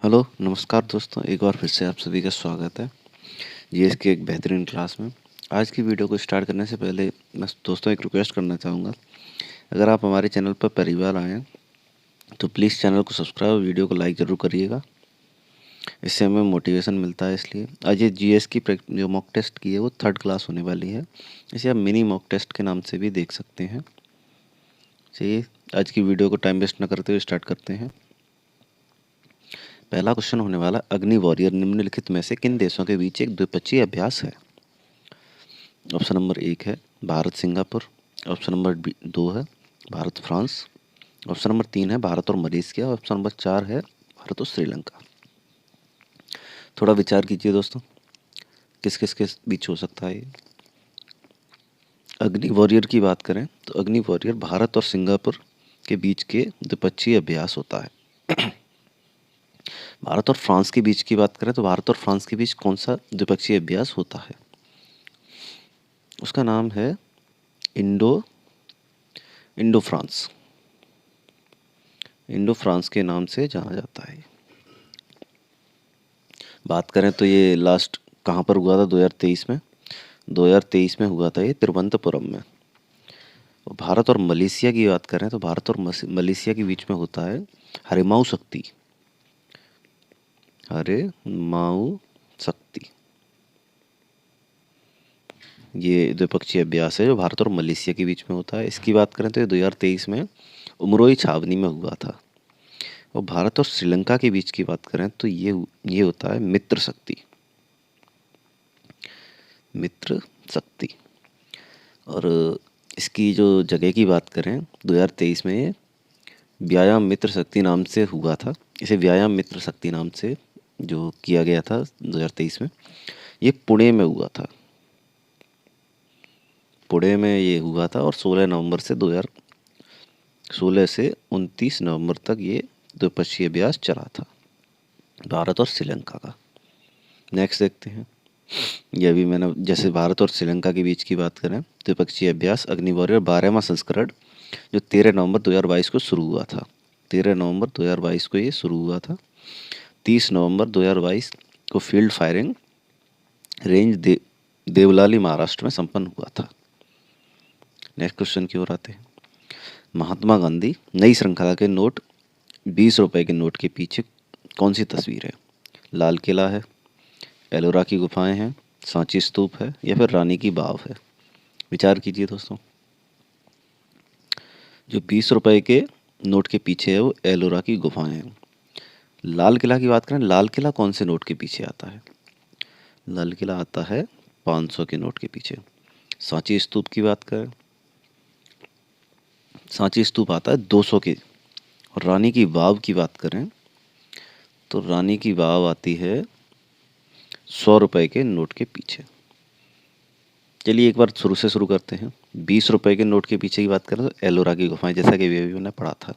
Hello नमस्कार दोस्तों, एक बार फिर से आप सभी का स्वागत है जीएस की एक बेहतरीन क्लास में। आज की वीडियो को स्टार्ट करने से पहले मैं दोस्तों एक रिक्वेस्ट करना चाहूँगा। अगर आप हमारे चैनल पर पहली बार आए हैं तो प्लीज़ चैनल को सब्सक्राइब और वीडियो को लाइक ज़रूर करिएगा। इससे हमें मोटिवेशन मिलता है। इसलिए आज ये जीएस की जो मॉक टेस्ट की है वो 3rd क्लास होने वाली है। इसे आप मिनी मॉक टेस्ट के नाम से भी देख सकते हैं। चलिए आज की वीडियो को टाइम वेस्ट न करते हुए स्टार्ट करते हैं। पहला क्वेश्चन होने वाला, अग्नि वॉरियर निम्नलिखित में से किन देशों के बीच एक द्विपक्षीय अभ्यास है? ऑप्शन नंबर 1 है भारत सिंगापुर, ऑप्शन नंबर 2 है भारत फ्रांस, ऑप्शन नंबर 3 है भारत और मलेशिया, ऑप्शन नंबर 4 है भारत और श्रीलंका। थोड़ा विचार कीजिए दोस्तों, किस किस के बीच हो सकता है ये? अग्नि वॉरियर की बात करें तो अग्नि वॉरियर भारत और सिंगापुर के बीच के द्विपक्षीय अभ्यास होता है। भारत और फ्रांस के बीच की बात करें तो भारत और फ्रांस के बीच कौन सा द्विपक्षीय अभ्यास होता है? उसका नाम है इंडो फ्रांस। इंडो फ्रांस के नाम से जाना जाता है। बात करें तो ये लास्ट कहाँ पर हुआ था? 2023 में। 2023 में हुआ था ये तिरुवनंतपुरम में। और भारत और मलेशिया की बात करें तो भारत और मलेशिया के बीच में होता है हरेमाऊ शक्ति। हरेमाऊ शक्ति ये द्विपक्षीय अभ्यास है जो भारत और मलेशिया के बीच में होता है। इसकी बात करें तो ये 2023 में उमरोई छावनी में हुआ था। और भारत और श्रीलंका के बीच की बात करें तो ये होता है मित्र शक्ति। मित्र शक्ति। और इसकी जो जगह की बात करें 2023 में ये व्यायाम मित्र शक्ति नाम से हुआ था। इसे व्यायाम मित्र शक्ति नाम से जो किया गया था 2023 में, ये पुणे में हुआ था। पुणे में ये हुआ था और 16 से 29 नवंबर तक ये द्विपक्षीय अभ्यास चला था भारत और श्रीलंका का। नेक्स्ट देखते हैं। यह भी मैंने जैसे भारत और श्रीलंका के बीच की बात करें, द्विपक्षीय अभ्यास अग्नि वॉरियर 12वां संस्करण जो 13 नवंबर 2022 को शुरू हुआ था। 13 नवंबर 2022 को ये शुरू हुआ था। 30 नवंबर 2022 को field firing range Devlali Maharashtra में संपन्न हुआ था। नेक्स्ट क्वेश्चन की ओर आते हैं। महात्मा गांधी नई श्रृंखला के नोट 20 रुपए के नोट के पीछे कौन सी तस्वीर है? लाल किला है, एलोरा की गुफाएं हैं, सांची स्तूप है या फिर रानी की बाव है? विचार कीजिए दोस्तों। जो 20 रुपए के नोट के पीछे है वो एलोरा की गुफाएं हैं। लाल किला की बात करें, लाल किला कौन से नोट के पीछे आता है? लाल किला आता है 500 के नोट के पीछे। सांची स्तूप की बात करें, सांची स्तूप आता है 200 के। और रानी की वाव की बात करें तो रानी की वाव आती है 100 रुपए के नोट के पीछे। चलिए एक बार शुरू से शुरू करते हैं। 20 रुपए के नोट के पीछे की बात करें तो एलोरा की गुफाएं, जैसा कि अभी हमने पढ़ा था।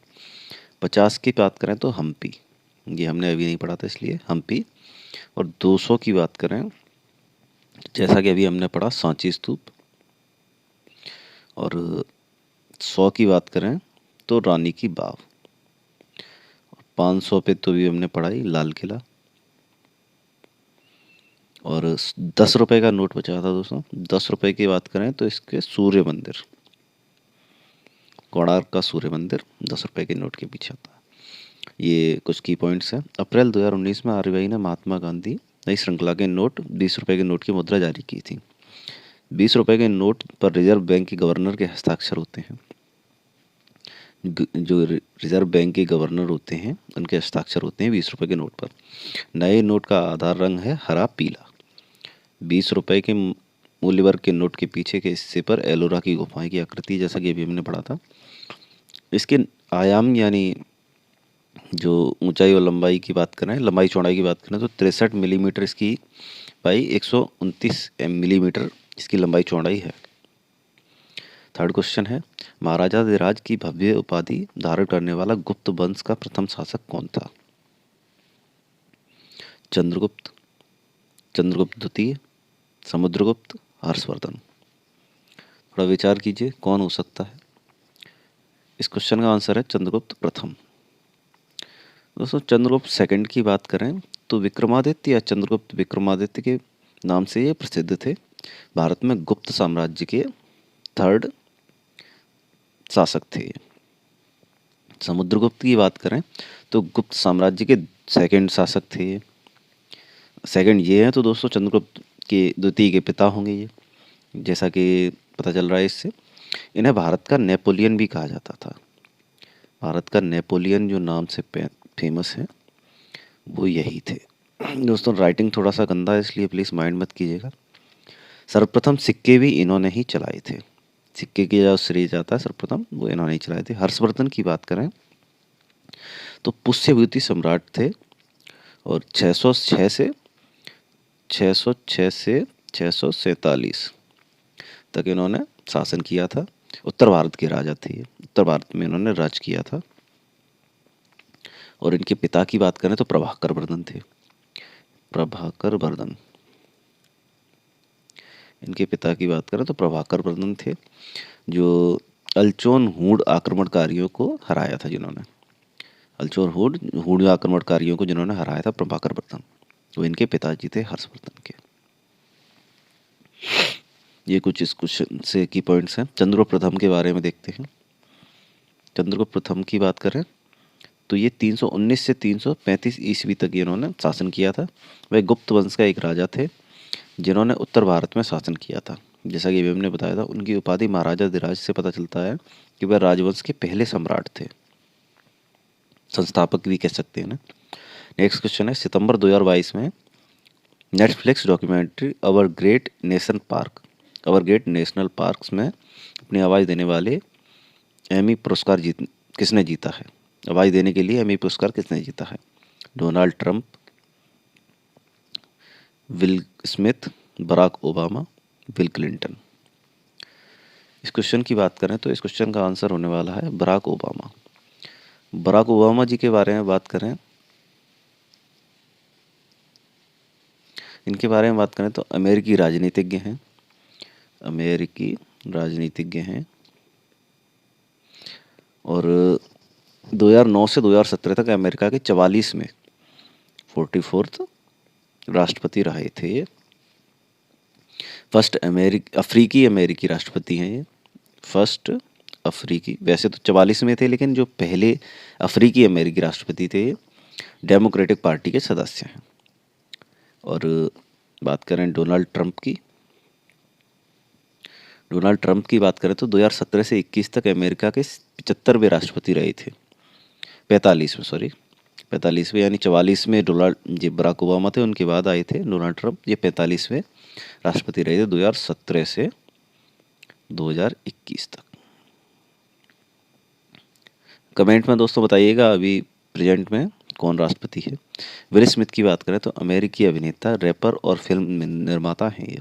50 की बात करें तो हम्पी, ये हमने अभी नहीं पढ़ा था इसलिए हम्पी। और 200 की बात करें जैसा कि अभी हमने पढ़ा सांची स्तूप। और 100 की बात करें तो रानी की बाव। 500 पे तो भी हमने पढ़ाई लाल किला। और 10 रुपए का नोट बचा था दोस्तों। 10 रुपए की बात करें तो इसके सूर्य मंदिर, कोणार्क का सूर्य मंदिर 10 रुपए के नोट के पीछे आता है। ये कुछ की पॉइंट्स हैं। अप्रैल 2019 में आरबीआई ने महात्मा गांधी नई श्रृंखला के नोट 20 रुपए के नोट की मुद्रा जारी की थी। 20 रुपए के नोट पर रिजर्व बैंक के गवर्नर के हस्ताक्षर होते हैं। जो रिजर्व बैंक के गवर्नर होते हैं उनके हस्ताक्षर होते हैं 20 रुपए के नोट पर। नए नोट का आधार रंग है हरा पीला। 20 रुपए के मूल्य वर्ग के नोट के पीछे के हिस्से पर एलोरा की गुफाएं की आकृति, जैसा कि अभी हमने पढ़ा था। इसके आयाम यानी जो ऊंचाई और लंबाई की बात करें, लंबाई चौड़ाई की बात करें तो 63 मिलीमीटर इसकी बाई 129 मिलीमीटर इसकी लंबाई चौड़ाई है। थर्ड क्वेश्चन है, महाराजा धीराज की भव्य उपाधि धारण करने वाला गुप्त वंश का प्रथम शासक कौन था? चंद्रगुप्त, चंद्रगुप्त द्वितीय, समुद्रगुप्त, हर्षवर्धन। थोड़ा विचार कीजिए कौन हो सकता है। इस क्वेश्चन का आंसर है चंद्रगुप्त प्रथम। दोस्तों चंद्रगुप्त सेकंड की बात करें तो विक्रमादित्य या चंद्रगुप्त विक्रमादित्य के नाम से ये प्रसिद्ध थे। भारत में गुप्त साम्राज्य के थर्ड शासक थे ये। समुद्रगुप्त की बात करें तो गुप्त साम्राज्य के सेकंड शासक थे ये। सेकंड ये हैं तो दोस्तों चंद्रगुप्त के द्वितीय के पिता होंगे ये, जैसा कि पता चल रहा है इससे। इन्हें भारत का नेपोलियन भी कहा जाता था। भारत का नेपोलियन जो नाम से फेमस है वो यही थे। दोस्तों राइटिंग थोड़ा सा गंदा है इसलिए प्लीज़ माइंड मत कीजिएगा। सर्वप्रथम सिक्के भी इन्होंने ही चलाए थे। सिक्के की जो श्रेय जाता है सर्वप्रथम वो इन्होंने ही चलाए थे। हर्षवर्धन की बात करें तो पुष्यभूति सम्राट थे और 606 से 647 तक इन्होंने शासन किया था। उत्तर भारत के राजा थे ये। उत्तर भारत में इन्होंने राज किया था। और इनके पिता की बात करें तो प्रभाकर वर्धन थे। प्रभाकर वर्धन, इनके पिता की बात करें तो प्रभाकर वर्धन थे, जो अलचोन हूण आक्रमणकारियों को हराया था। जिन्होंने अलचोन हूण आक्रमणकारियों को जिन्होंने हराया था प्रभाकर वर्धन, वो इनके पिताजी थे हर्षवर्धन के। ये कुछ इस क्वेश्चन से की पॉइंट्स हैं। चंद्रगुप्त प्रथम के बारे में देखते हैं। चंद्रगुप्त प्रथम की बात करें तो ये 319 से 335 ईस्वी तक इन्होंने शासन किया था। वह गुप्त वंश का एक राजा थे जिन्होंने उत्तर भारत में शासन किया था। जैसा कि अभी हमने बताया था, उनकी उपाधि महाराजा धीराज से पता चलता है कि वह राजवंश के पहले सम्राट थे, संस्थापक भी कह सकते हैं ना। नेक्स्ट क्वेश्चन है, सितंबर 2022 में नेटफ्लिक्स डॉक्यूमेंट्री अवर ग्रेट नेशनल पार्क्स में अपनी आवाज़ देने वाले एमी पुरस्कार किसने जीता है? आवाज़ देने के लिए एमी पुरस्कार किसने जीता है? Donald Trump, Will Smith, Barack Obama, Bill Clinton. इस क्वेश्चन की बात करें तो इस क्वेश्चन का आंसर होने वाला है बराक ओबामा। बराक ओबामा जी के बारे में बात करें, इनके बारे में बात करें तो अमेरिकी राजनीतिज्ञ हैं और 2009 से 2017 तक अमेरिका के 44वें 44th राष्ट्रपति रहे थे ये। फर्स्ट अफ्रीकी अमेरिकी राष्ट्रपति हैं ये। फर्स्ट अफ्रीकी, वैसे तो 44 में थे लेकिन जो पहले अफ्रीकी अमेरिकी राष्ट्रपति थे ये डेमोक्रेटिक पार्टी के सदस्य हैं। और बात करें डोनाल्ड ट्रंप की बात करें तो 2017 से 21 तक अमेरिका के 75वें राष्ट्रपति रहे थे। 45वें यानी 44 में बराक ओबामा थे, उनके बाद आए थे डोनाल्ड ट्रंप। ये 45वें राष्ट्रपति रहे थे 2017 से 2021 तक। कमेंट में दोस्तों बताइएगा अभी प्रेजेंट में कौन राष्ट्रपति है। विल स्मिथ की बात करें तो अमेरिकी अभिनेता, रैपर और फिल्म निर्माता हैं ये।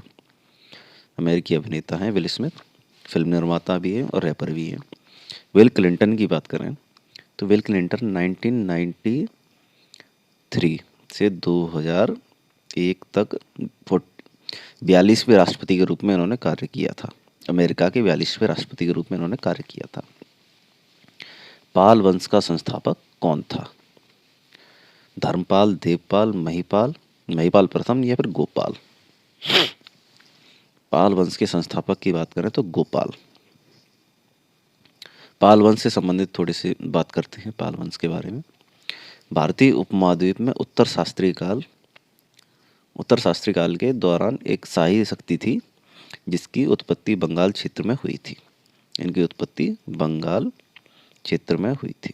अमेरिकी अभिनेता हैं विल स्मिथ, फिल्म निर्माता भी है और रैपर भी है। बिल क्लिंटन की बात करें तो बिल क्लिंटन 1993 से 2001 तक 42वें राष्ट्रपति के रूप में इन्होंने कार्य किया था। अमेरिका के 42वें राष्ट्रपति के रूप में इन्होंने कार्य किया था। पाल वंश का संस्थापक कौन था? धर्मपाल, देवपाल, महिपाल प्रथम या फिर गोपाल? पाल वंश के संस्थापक की बात करें तो गोपाल। पाल वंश से संबंधित थोड़ी सी बात करते हैं पाल वंश के बारे में। भारतीय उपमहाद्वीप में उत्तर शास्त्री काल के दौरान एक शाही शक्ति थी जिसकी उत्पत्ति बंगाल क्षेत्र में हुई थी। इनकी उत्पत्ति बंगाल क्षेत्र में हुई थी।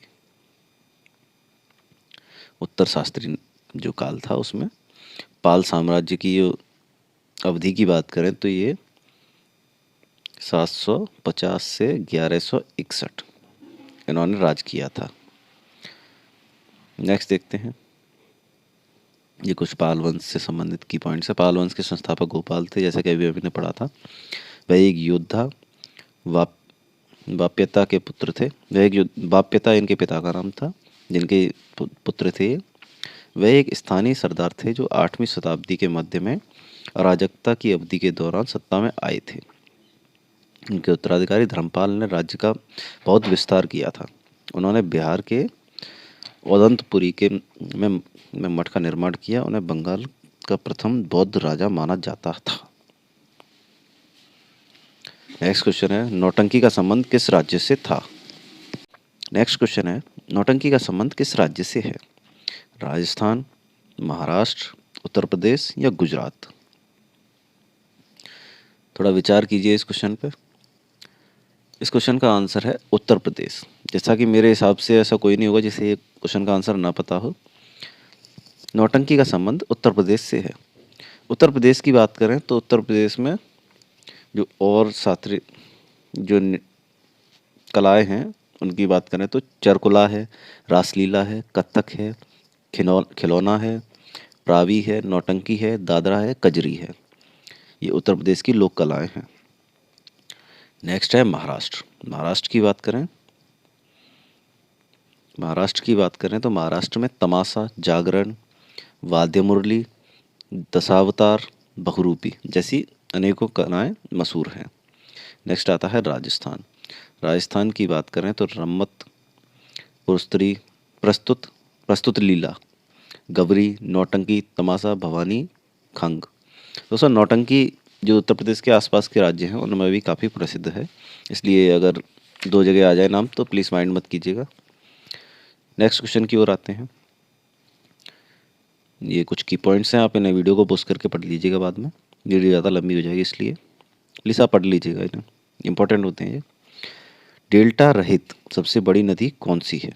उत्तर शास्त्री जो काल था उसमें पाल साम्राज्य की जो अवधि की बात करें तो ये 750 से 1161 इन्होंने राज किया था। नेक्स्ट देखते हैं, ये कुछ पाल वंश से संबंधित की पॉइंट्स है। पाल वंश के संस्थापक गोपाल थे, जैसा कि अभी ने पढ़ा था। वह एक योद्धा वाप्यता के पुत्र थे। वाप्यता इनके पिता का नाम था, जिनके पुत्र थे। वह एक स्थानीय सरदार थे जो 8वीं शताब्दी के मध्य में अराजकता की अवधि के दौरान सत्ता में आए थे। उनके उत्तराधिकारी धर्मपाल ने राज्य का बहुत विस्तार किया था। उन्होंने बिहार के औदंतपुरी के में मठ का निर्माण किया। उन्हें बंगाल का प्रथम बौद्ध राजा माना जाता था। नेक्स्ट क्वेश्चन है, नौटंकी का संबंध किस राज्य से था? नेक्स्ट क्वेश्चन है, नौटंकी का संबंध किस राज्य से है? राजस्थान, महाराष्ट्र, उत्तर प्रदेश या गुजरात? थोड़ा विचार कीजिए इस क्वेश्चन पे। इस क्वेश्चन का आंसर है उत्तर प्रदेश। जैसा कि मेरे हिसाब से ऐसा कोई नहीं होगा जिसे ये क्वेश्चन का आंसर ना पता हो। नौटंकी का संबंध उत्तर प्रदेश से है। उत्तर प्रदेश की बात करें तो उत्तर प्रदेश में जो और शास्त्रीय जो कलाएं हैं उनकी बात करें तो चरकुला है, रासलीला है, कथक है, खिलौना है, प्रावी है, नौटंकी है, दादरा है, कजरी है। ये उत्तर प्रदेश की लोक कलाएं हैं। नेक्स्ट है महाराष्ट्र। महाराष्ट्र की बात करें तो महाराष्ट्र में तमाशा, जागरण, वाद्य मुरली, दशावतार, बहुरूपी जैसी अनेकों कलाएं मशहूर हैं। नेक्स्ट आता है राजस्थान। राजस्थान की बात करें तो रम्मत, पुरस्त्री, प्रस्तुत लीला, गबरी, नौटंकी, तमाशा, भवानी, खंग। दोस्तों नौटंकी जो उत्तर प्रदेश के आसपास के राज्य हैं उनमें भी काफ़ी प्रसिद्ध है, इसलिए अगर दो जगह आ जाए नाम तो प्लीज़ माइंड मत कीजिएगा। नेक्स्ट क्वेश्चन की ओर आते हैं। ये कुछ की पॉइंट्स हैं, आप इन्हें वीडियो को पोस्ट करके पढ़ लीजिएगा बाद में, वीडियो ज़्यादा लंबी हो जाएगी इसलिए प्लीज़ आप पढ़ लीजिएगा, इन्हें इंपॉर्टेंट होते हैं ये। डेल्टा रहित सबसे बड़ी नदी कौन सी है?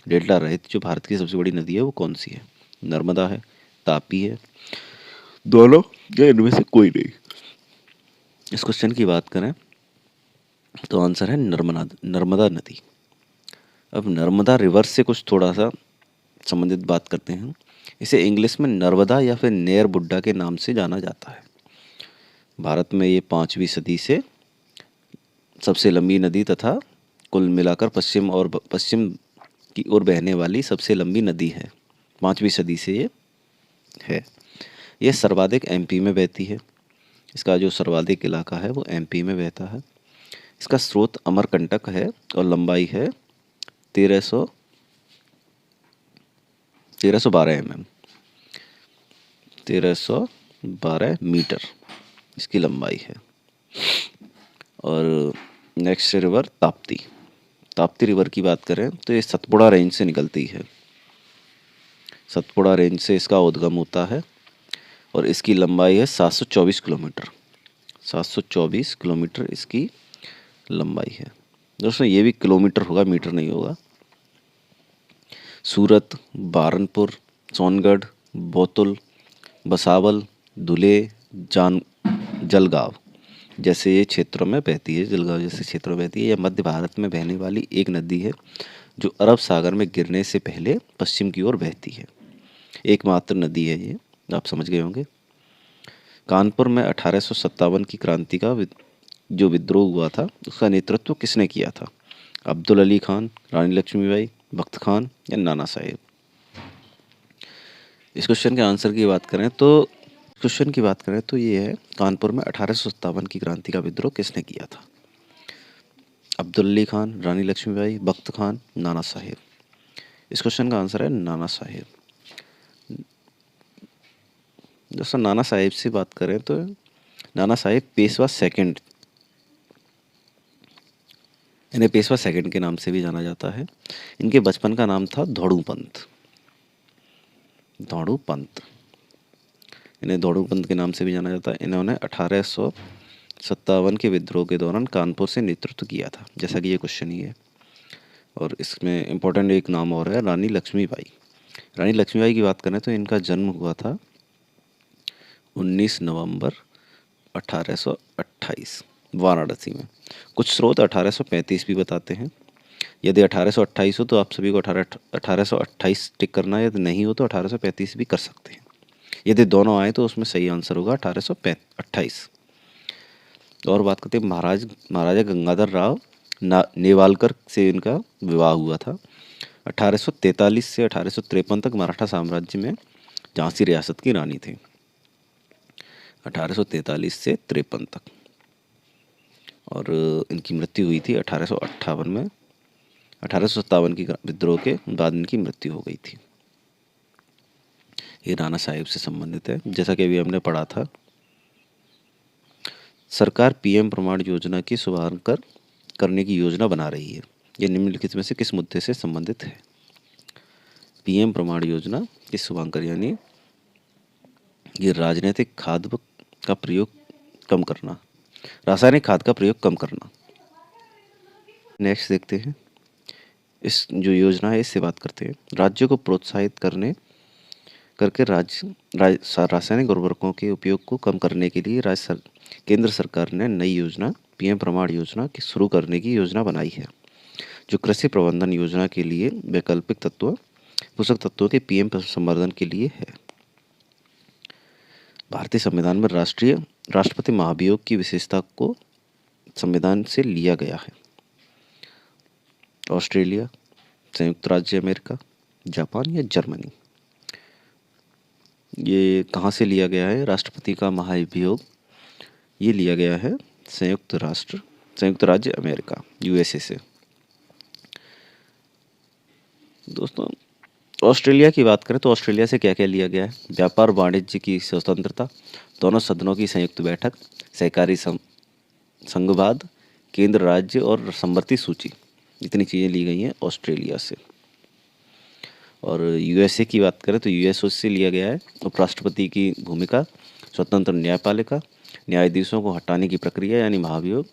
डेल्टा रहित जो भारत की सबसे बड़ी नदी है वो कौन सी है? नर्मदा है, तापी है, दोनों या इनमें से कोई नहीं? इस क्वेश्चन की बात करें तो आंसर है नर्मदा नदी। अब नर्मदा रिवर से कुछ थोड़ा सा संबंधित बात करते हैं। इसे इंग्लिश में नर्मदा या फिर नेर बुड्ढा के नाम से जाना जाता है। भारत में ये 5वीं सदी से सबसे लंबी नदी तथा कुल मिलाकर पश्चिम की ओर बहने वाली सबसे लंबी नदी है। 5वीं सदी से ये है। ये सर्वाधिक एमपी में बहती है। इसका जो सर्वाधिक इलाका है वो एमपी में बहता है। इसका स्रोत अमरकंटक है और लंबाई है 1312 मीटर इसकी लंबाई है। और नेक्स्ट रिवर ताप्ती रिवर की बात करें तो ये सतपुड़ा रेंज से निकलती है। सतपुड़ा रेंज से इसका उद्गम होता है और इसकी लंबाई है 724 किलोमीटर। 724 किलोमीटर इसकी लंबाई है। दोस्तों ये भी किलोमीटर होगा, मीटर नहीं होगा। सूरत, बारनपुर, सोनगढ़, बोतुल, बसावल, धुले, जलगांव जैसे ये क्षेत्रों में बहती है। जलगांव जैसे क्षेत्रों में बहती है। यह मध्य भारत में बहने वाली एक नदी है जो अरब सागर में गिरने से पहले पश्चिम की ओर बहती है। एकमात्र नदी है ये, आप समझ गए होंगे। कानपुर में 1857 की क्रांति का जो विद्रोह हुआ था उसका नेतृत्व किसने किया था? अब्दुल अली खान, रानी लक्ष्मीबाई, बख्त खान या नाना साहेब? इस क्वेश्चन के आंसर की बात करें तो ये है कानपुर में 1857 की क्रांति का विद्रोह किसने किया था? अब्दुल अली खान, रानी लक्ष्मीबाई, बख्त खान, नाना साहेब। इस क्वेश्चन का आंसर है नाना साहेब। दोस्तों नाना साहेब से बात करें तो नाना साहेब पेशवा सेकंड, इन्हें पेशवा सेकंड के नाम से भी जाना जाता है। इनके बचपन का नाम था धोड़ू पंत। इन्हें धोड़ू पंत के नाम से भी जाना जाता है। इन्होंने 1857 के विद्रोह के दौरान कानपुर से नेतृत्व किया था, जैसा कि ये क्वेश्चन ही है। और इसमें इम्पोर्टेंट एक नाम और है, रानी लक्ष्मीबाई। रानी लक्ष्मीबाई की बात करें तो इनका जन्म हुआ था 19 नवंबर 1828 वाराणसी में। कुछ स्रोत 1835 भी बताते हैं। यदि 1828 हो तो आप सभी को 1828 टिक करना है, यदि नहीं हो तो 1835 भी कर सकते हैं। यदि दोनों आए तो उसमें सही आंसर होगा 1828। और बात करते हैं महाराजा गंगाधर राव नेवालकर से इनका विवाह हुआ था। 1843 से 1853 तक मराठा साम्राज्य में झांसी रियासत की रानी थी। 1843 से 53 तक। और इनकी मृत्यु हुई थी 1858 में 1857 की विद्रोह के बाद इनकी मृत्यु हो गई थी। ये नाना साहेब से संबंधित है। जैसा कि अभी हमने पढ़ा था, सरकार पीएम प्रमाण योजना की शुभारंभ करने की योजना बना रही है। ये निम्नलिखित में से किस मुद्दे से संबंधित है? पीएम प्रमाण योजना की शुभारंभ, यानी ये राजनीतिक खाद का प्रयोग कम करना, रासायनिक खाद का प्रयोग कम करना। नेक्स्ट देखते हैं, इस जो योजना है इससे बात करते हैं। राज्यों को प्रोत्साहित करके रासायनिक उर्वरकों के उपयोग को कम करने के लिए केंद्र सरकार ने नई योजना पीएम प्रमाण योजना की शुरू करने की योजना बनाई है, जो कृषि प्रबंधन योजना के लिए वैकल्पिक पोषक तत्वों के पीएम संवर्धन के लिए है। भारतीय संविधान में राष्ट्रपति महाभियोग की विशेषता को संविधान से लिया गया है। ऑस्ट्रेलिया, संयुक्त राज्य अमेरिका, जापान या जर्मनी? ये कहाँ से लिया गया है राष्ट्रपति का महाभियोग? ये लिया गया है संयुक्त राज्य अमेरिका, यूएसए से। दोस्तों, ऑस्ट्रेलिया की बात करें तो ऑस्ट्रेलिया से क्या क्या लिया गया है? व्यापार वाणिज्य की स्वतंत्रता, दोनों सदनों की संयुक्त बैठक, सहकारी संघवाद, केंद्र राज्य और समवर्ती सूची, इतनी चीज़ें ली गई हैं ऑस्ट्रेलिया से। और यूएसए की बात करें तो यूएसए से लिया गया है उपराष्ट्रपति की भूमिका, स्वतंत्र न्यायपालिका, न्यायाधीशों को हटाने की प्रक्रिया यानी महाभियोग,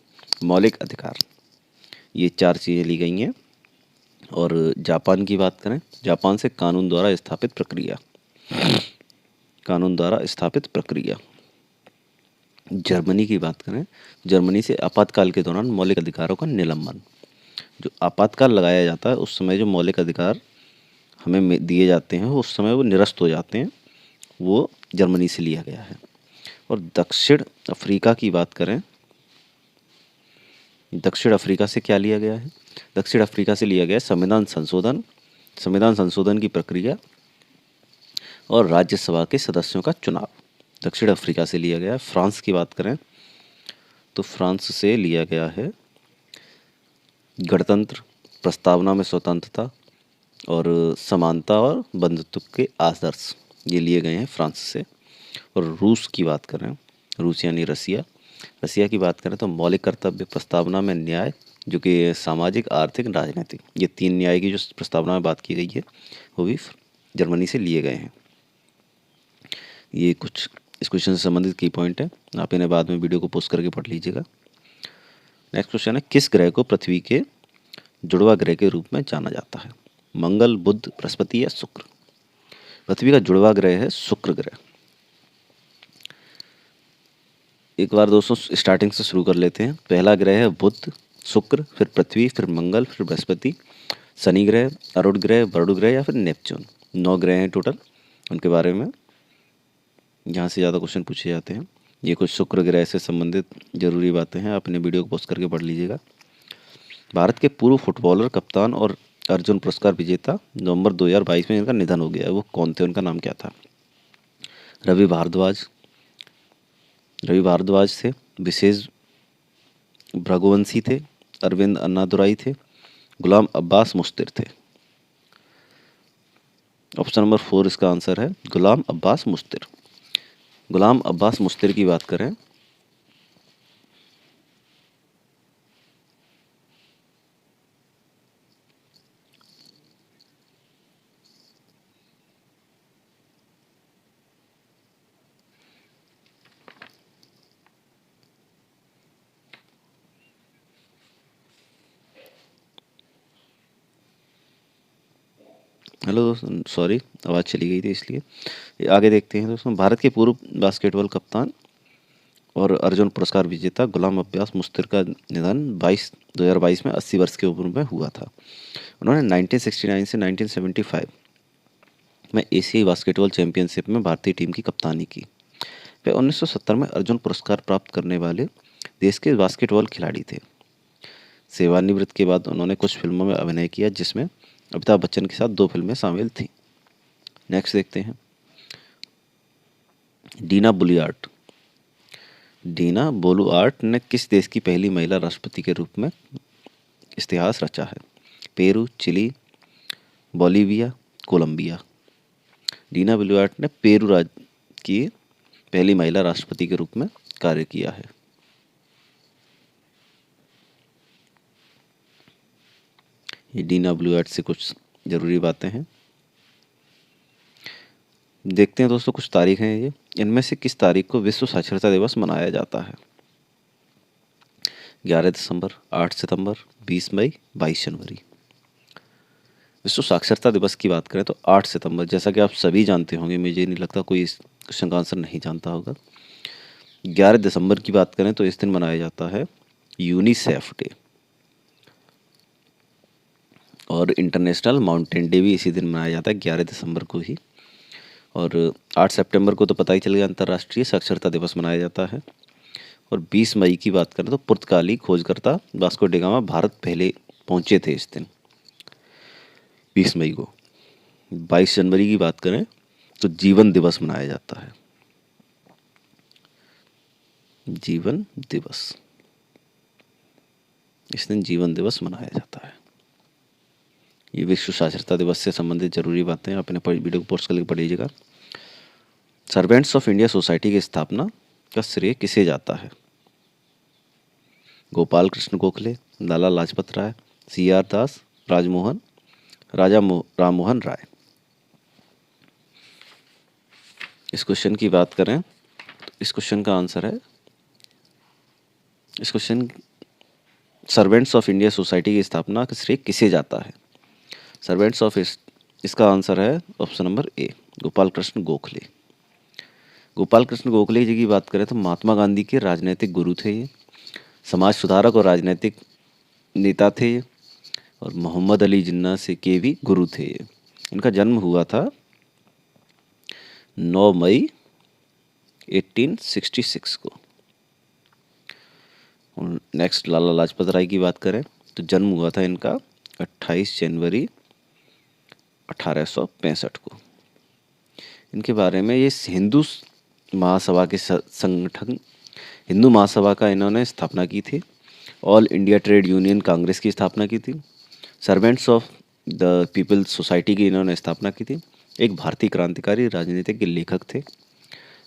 मौलिक अधिकार, ये 4 चीज़ें ली गई हैं। और जापान की बात करें, जापान से कानून द्वारा स्थापित प्रक्रिया। जर्मनी की बात करें, जर्मनी से आपातकाल के दौरान मौलिक अधिकारों का निलंबन। जो आपातकाल लगाया जाता है उस समय जो मौलिक अधिकार हमें दिए जाते हैं उस समय वो निरस्त हो जाते हैं, वो जर्मनी से लिया गया है। और दक्षिण अफ्रीका की बात करें, दक्षिण अफ्रीका से क्या लिया गया है? दक्षिण अफ्रीका से लिया गया संविधान संशोधन की प्रक्रिया और राज्यसभा के सदस्यों का चुनाव, दक्षिण अफ्रीका से लिया गया है। फ्रांस की बात करें तो फ्रांस से लिया गया है गणतंत्र, प्रस्तावना में स्वतंत्रता और समानता और बंधुत्व के आदर्श, ये लिए गए हैं फ्रांस से। और रूस की बात करें, रूस यानी रसिया की बात करें तो मौलिक कर्तव्य, प्रस्तावना में न्याय, जो कि सामाजिक, आर्थिक, राजनीतिक, ये 3 न्याय की जो प्रस्तावना में बात की गई है वो भी जर्मनी से लिए गए हैं। ये कुछ इस क्वेश्चन से संबंधित की पॉइंट है, आप इन्हें बाद में वीडियो को पोस्ट करके पढ़ लीजिएगा। नेक्स्ट क्वेश्चन है, किस ग्रह को पृथ्वी के जुड़वा ग्रह के रूप में जाना जाता है? मंगल, बुध, बृहस्पति या शुक्र? पृथ्वी का जुड़वा ग्रह है शुक्र ग्रह। एक बार दोस्तों स्टार्टिंग से शुरू कर लेते हैं। पहला ग्रह है बुध, शुक्र, फिर पृथ्वी, फिर मंगल, फिर बृहस्पति, शनि ग्रह, अरुण ग्रह, वरुण ग्रह या फिर नेपच्यून। 9 ग्रह हैं टोटल, उनके बारे में यहाँ से ज़्यादा क्वेश्चन पूछे जाते हैं। ये कुछ शुक्र ग्रह से संबंधित जरूरी बातें हैं, अपने वीडियो को पोस्ट करके पढ़ लीजिएगा। भारत के पूर्व फुटबॉलर, कप्तान और अर्जुन पुरस्कार विजेता नवंबर 2022 में इनका निधन हो गया है, वो कौन थे, उनका नाम क्या था? रवि भारद्वाज थे, विशेष भृगुवंशी थे, अरविंद अन्नादुराई थे, गुलाम अब्बास मुस्तिर थे। ऑप्शन नंबर 4 इसका आंसर है गुलाम अब्बास मुस्तिर। गुलाम अब्बास मुस्तिर की बात करें हेलो दोस्तों, सॉरी आवाज़ चली गई थी इसलिए। आगे देखते हैं दोस्तों, भारत के पूर्व बास्केटबॉल कप्तान और अर्जुन पुरस्कार विजेता गुलाम अब्बास मुस्तिर का निधन 2022 में 80 वर्ष की उम्र में हुआ था। उन्होंने 1969 से 1975 में एशियाई बास्केटबॉल चैंपियनशिप में भारतीय टीम की कप्तानी की। वे 1970 में अर्जुन पुरस्कार प्राप्त करने वाले देश के बास्केटबॉल खिलाड़ी थे। सेवानिवृत्त के बाद उन्होंने कुछ फिल्मों में अभिनय किया, जिसमें अमिताभ बच्चन के साथ 2 फिल्में शामिल थीं। नेक्स्ट देखते हैं, डीना बोलुआर्ट ने किस देश की पहली महिला राष्ट्रपति के रूप में इतिहास रचा है? Peru, Chile, Bolivia, Colombia. Dina Boluarte ने पेरू राज्य की पहली महिला राष्ट्रपति के रूप में कार्य किया है। ये डीना बोलुआर्ट से कुछ जरूरी बातें हैं। देखते हैं दोस्तों कुछ तारीख हैं ये। इनमें से किस तारीख को विश्व साक्षरता दिवस मनाया जाता है? 11 दिसंबर, 8 सितंबर, 20 मई, 22 जनवरी। विश्व साक्षरता दिवस की बात करें तो 8 सितंबर, जैसा कि आप सभी जानते होंगे, मुझे नहीं लगता कोई इस क्वेश्चन का आंसर नहीं जानता होगा। 11 दिसंबर की बात करें तो इस दिन मनाया जाता है यूनिसेफ डे, और इंटरनेशनल माउंटेन डे भी इसी दिन मनाया जाता है 11 दिसंबर को ही। और 8 सितंबर को तो पता ही चल गया, अंतर्राष्ट्रीय साक्षरता दिवस मनाया जाता है। और 20 मई की बात करें तो पुर्तगाली खोजकर्ता वास्को डी गामा भारत पहले पहुंचे थे इस दिन, 20 मई को। 22 जनवरी की बात करें तो जीवन दिवस मनाया जाता है, जीवन दिवस। इस दिन जीवन दिवस मनाया जाता है। ये विश्व साक्षरता दिवस से संबंधित जरूरी बातें आप अपने वीडियो को पॉज करके पढ़ लीजिएगा। सर्वेंट्स ऑफ इंडिया सोसाइटी की स्थापना का श्रेय किसे जाता है? गोपाल कृष्ण गोखले, लाला लाजपत राय, CR दास, राजमोहन राममोहन राय। इस क्वेश्चन की बात करें तो इस क्वेश्चन का आंसर है, इस question Servants of India Society की स्थापना का श्रेय किसे जाता है? सर्वेंट्स ऑफ, इसका आंसर है option number A, Gopal Krishna Gokhale. Gopal Krishna Gokhale ji की बात करें तो महात्मा गांधी के राजनीतिक गुरु थे ये, समाज सुधारक और राजनीतिक नेता थे ये, और मोहम्मद अली जिन्ना से के भी गुरु थे ये। इनका जन्म हुआ था 9 मई 1866 को। नेक्स्ट लाला लाजपत राय की बात करें तो जन्म हुआ था इनका 28 जनवरी 1865 को। इनके बारे में ये हिंदू महासभा के संगठन, हिंदू महासभा का इन्होंने स्थापना की थी। All India Trade Union Congress की स्थापना की थी। Servants of the People's Society की इन्होंने स्थापना की थी। एक भारतीय क्रांतिकारी राजनीतिक लेखक थे।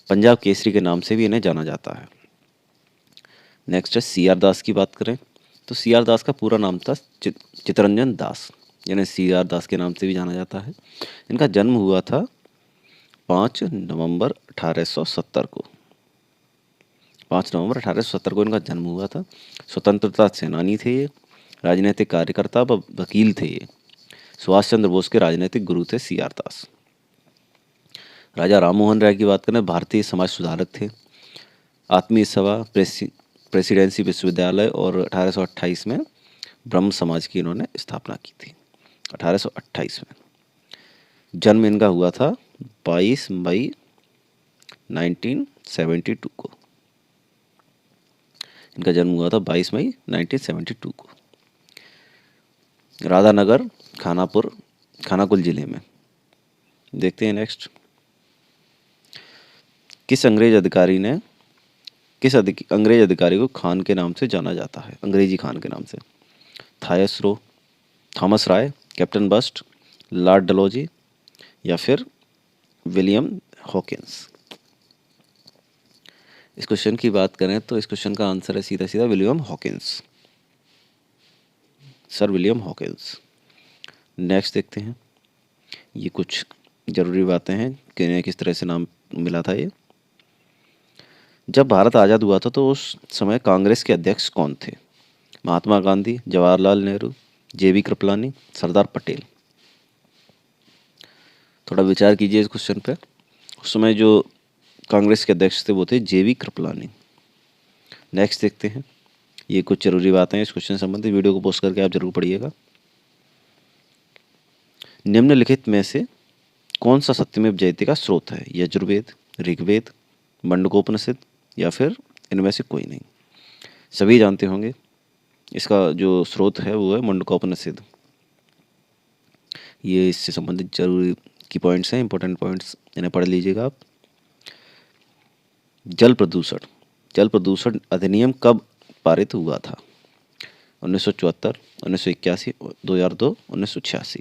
पंजाब केसरी के नाम से भी इन्हें जाना जाता है। नेक्स्ट है CR दास की बात करें तो CR दास का पूरा नाम था चित्तरंजन दास, यानी CR दास के नाम से भी जाना जाता है। इनका जन्म हुआ था 5 नवंबर 1870 को। 5 नवंबर 1870 को इनका जन्म हुआ था। स्वतंत्रता सेनानी थे ये, राजनीतिक कार्यकर्ता व वकील थे ये। सुभाष चंद्र बोस के राजनीतिक गुरु थे CR दास। राजा राममोहन राय की बात करें, भारतीय समाज सुधारक थे। आत्मीय सभा, प्रेसिडेंसी विश्वविद्यालय और 1828 में ब्रह्म समाज की इन्होंने स्थापना की थी, 1828 में। जन्म इनका हुआ था 22 मई 1972 को। इनका जन्म हुआ था 22 मई 1972 को, राधानगर, खानाकुल जिले में। देखते हैं नेक्स्ट, किस अंग्रेज अधिकारी को खान के नाम से जाना जाता है? अंग्रेजी खान के नाम से। थॉमस राय, कैप्टन बस्ट, लॉर्ड डलहौजी या फिर विलियम हॉकिंस। इस क्वेश्चन की बात करें तो इस क्वेश्चन का आंसर है सीधा सीधा William Hawkins, sir William Hawkins. Next देखते हैं, ये कुछ जरूरी बातें हैं कि इन्हें किस तरह से नाम मिला था ये। जब भारत आज़ाद हुआ था तो उस समय कांग्रेस के अध्यक्ष कौन थे? महात्मा गांधी, जवाहरलाल नेहरू, JB कृपलानी, सरदार पटेल। थोड़ा विचार कीजिए इस क्वेश्चन पे। उस समय जो कांग्रेस के अध्यक्ष थे वो थे JB कृपलानी। नेक्स्ट देखते हैं, ये कुछ जरूरी बातें हैं इस क्वेश्चन से संबंधित, वीडियो को पोस्ट करके आप जरूर पढ़िएगा। निम्नलिखित में से कौन सा सत्यमेव जयते का स्रोत है? यजुर्वेद, ऋग्वेद, मंडकोपनिषद या फिर इनमें से कोई नहीं? सभी जानते होंगे इसका जो स्रोत है वो है मंडकोपनिषद। ये इससे संबंधित जरूरी की पॉइंट्स हैं, इंपॉर्टेंट पॉइंट्स, इन्हें पढ़ लीजिएगा आप। जल प्रदूषण अधिनियम कब पारित हुआ था? 1974, 1981, 2002, 1986।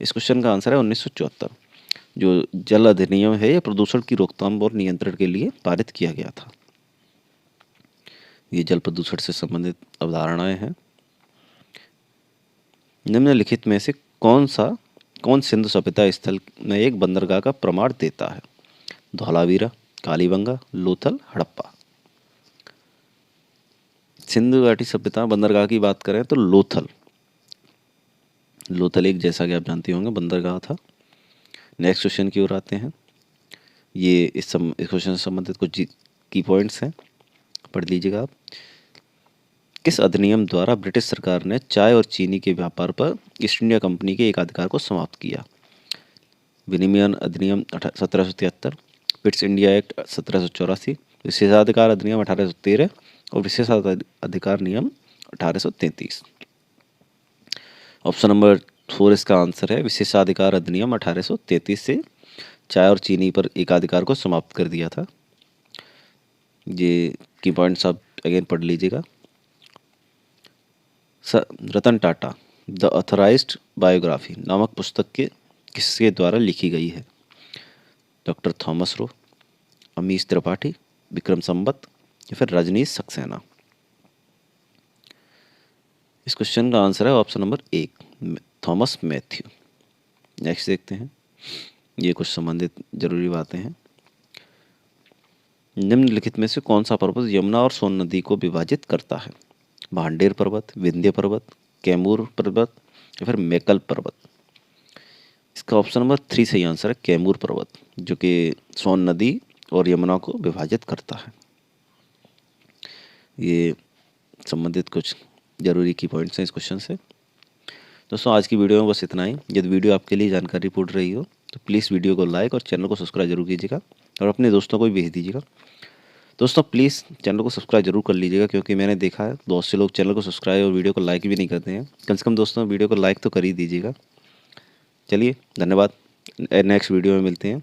इस क्वेश्चन का आंसर है 1974। जो जल अधिनियम है ये प्रदूषण की रोकथाम और नियंत्रण के लिए पारित किया गया था। ये जल प्रदूषण से संबंधित अवधारणाएं हैं। निम्नलिखित में से कौन सिंधु सभ्यता स्थल में एक बंदरगाह का प्रमाण देता है? धौलावीरा, कालीबंगा, लोथल, हड़प्पा। सिंधु घाटी सभ्यता बंदरगाह की बात करें तो लोथल एक, जैसा कि आप जानते होंगे, बंदरगाह था। नेक्स्ट क्वेश्चन की ओर आते हैं। ये इस क्वेश्चन से संबंधित कुछ की पॉइंट्स हैं, पढ़ लीजिएगा आप। किस अधिनियम द्वारा ब्रिटिश सरकार ने चाय और चीनी के व्यापार पर ईस्ट इंडिया कंपनी के एकाधिकार को समाप्त किया? विनिमयन अधिनियम 1773, पिट्स इंडिया एक्ट 1784, विशेषाधिकार अधिनियम 1813 और विशेषाधिकार नियम 1833। ऑप्शन नंबर 4 इसका आंसर है। विशेषाधिकार अधिनियम 1833 से चाय और चीनी पर एकाधिकार को समाप्त कर दिया था। ये की पॉइंट्स आप अगेन पढ़ लीजिएगा। Ratan Tata the authorised biography नामक पुस्तक किसके द्वारा लिखी गई है? डॉक्टर थॉमस रो, अमीश त्रिपाठी, विक्रम संपत या फिर रजनीश सक्सेना। इस क्वेश्चन का आंसर है option number 1, Thomas Mathew. Next देखते हैं। ये कुछ संबंधित जरूरी बातें हैं। निम्नलिखित में से कौन सा पर्वत यमुना और सोन नदी को विभाजित करता है? भांडेर पर्वत, विंध्य पर्वत, कैमूर पर्वत या फिर मैकल पर्वत। इसका ऑप्शन नंबर 3 सही आंसर है, कैमूर पर्वत, जो कि सोन नदी और यमुना को विभाजित करता है। ये संबंधित कुछ जरूरी की पॉइंट्स हैं इस क्वेश्चन से। दोस्तों आज की वीडियो में बस इतना ही। यदि वीडियो आपके लिए जानकारीपूर्ण रही हो तो प्लीज़ वीडियो को लाइक और चैनल को सब्सक्राइब जरूर कीजिएगा और अपने दोस्तों को भी भेज दीजिएगा। दोस्तों प्लीज़ चैनल को सब्सक्राइब जरूर कर लीजिएगा, क्योंकि मैंने देखा है बहुत से लोग चैनल को सब्सक्राइब और वीडियो को लाइक भी नहीं करते हैं। कम से कम दोस्तों वीडियो को लाइक तो कर ही दीजिएगा। चलिए धन्यवाद, नेक्स्ट वीडियो में मिलते हैं।